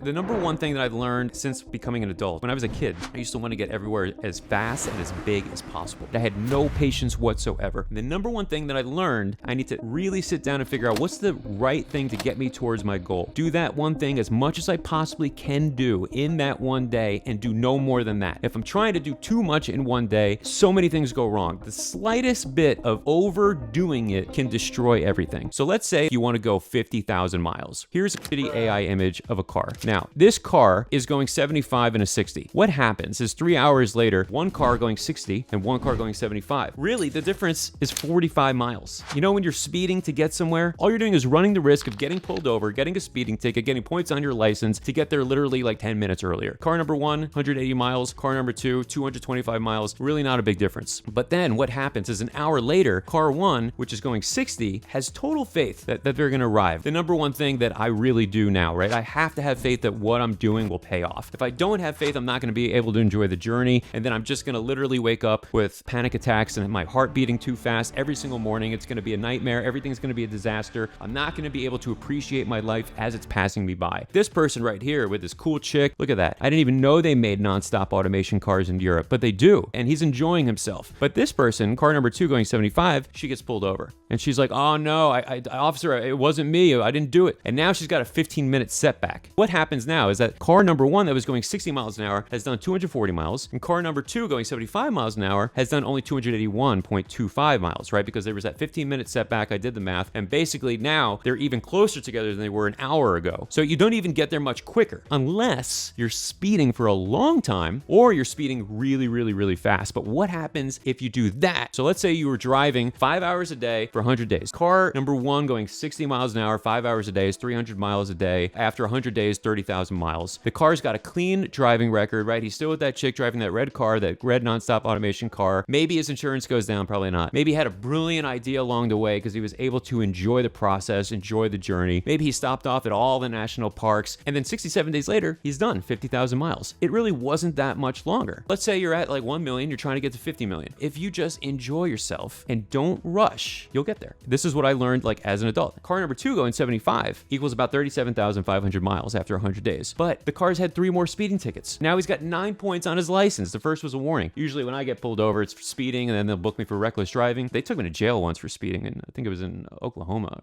The number one thing that I've learned since becoming an adult, when I was a kid, I used to want to get everywhere as fast and as big as possible. I had no patience whatsoever. And the number one thing that I learned, I need to really sit down and figure out what's the right thing to get me towards my goal. Do that one thing as much as I possibly can do in that one day and do no more than that. If I'm trying to do too much in one day, so many things go wrong. The slightest bit of overdoing it can destroy everything. So let's say you want to go 50,000 miles. Here's a shitty AI image of a car. Now, this car is going 75 and a 60. What happens is 3 hours later, one car going 60 and one car going 75. Really, the difference is 45 miles. You know, when you're speeding to get somewhere, all you're doing is running the risk of getting pulled over, getting a speeding ticket, getting points on your license to get there literally like 10 minutes earlier. Car number one, 180 miles. Car number two, 225 miles. Really not a big difference. But then what happens is an hour later, car one, which is going 60, has total faith that they're going to arrive. The number one thing that I really do now, right? I have to have faith that what I'm doing will pay off. If I don't have faith, I'm not going to be able to enjoy the journey, and then I'm just going to literally wake up with panic attacks and my heart beating too fast every single morning. It's going to be a nightmare. Everything's going to be a disaster. I'm not going to be able to appreciate my life as it's passing me by. This person right here with this cool chick, look at that. I didn't even know they made non-stop automation cars in Europe, but they do, and he's enjoying himself. But this person, car number two going 75, she gets pulled over, and she's like, "Oh no, officer, it wasn't me. I didn't do it." And now she's got a 15-minute setback. What happens now is that car number one that was going 60 miles an hour has done 240 miles, and car number two going 75 miles an hour has done only 281.25 miles, right? Because there was that 15-minute setback. I did the math, and basically now they're even closer together than they were an hour ago. So you don't even get there much quicker unless you're speeding for a long time or you're speeding really, really, really fast. But what happens if you do that? So let's say you were driving 5 hours a day for 100 days. Car number one going 60 miles an hour, 5 hours a day is 300 miles a day. After 100 days, 30,000 miles. The car's got a clean driving record, right? He's still with that chick driving that red car, that red nonstop automation car. Maybe his insurance goes down, probably not. Maybe he had a brilliant idea along the way because he was able to enjoy the process, enjoy the journey. Maybe he stopped off at all the national parks, and then 67 days later, he's done 50,000 miles. It really wasn't that much longer. Let's say you're at like 1 million, you're trying to get to 50 million. If you just enjoy yourself and don't rush, you'll get there. This is what I learned like as an adult. Car number two going 75 equals about 37,500 miles after 100 days. But the car's had 3 more speeding tickets. Now he's got 9 points on his license. The first was a warning. Usually when I get pulled over, it's for speeding, and then they'll book me for reckless driving. They took me to jail once for speeding, and I think it was in Oklahoma.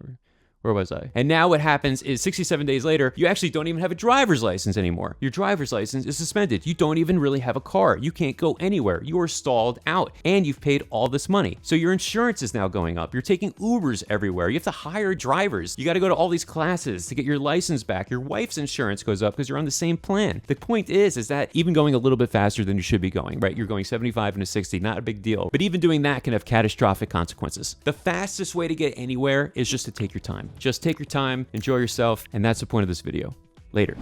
Where was I? And now what happens is 67 days later, you actually don't even have a driver's license anymore. Your driver's license is suspended. You don't even really have a car. You can't go anywhere. You are stalled out, and you've paid all this money. So your insurance is now going up. You're taking Ubers everywhere. You have to hire drivers. You got to go to all these classes to get your license back. Your wife's insurance goes up because you're on the same plan. The point is that even going a little bit faster than you should be going, right? You're going 75 and a 60, not a big deal. But even doing that can have catastrophic consequences. The fastest way to get anywhere is just to take your time. Just take your time, enjoy yourself, and that's the point of this video. Later.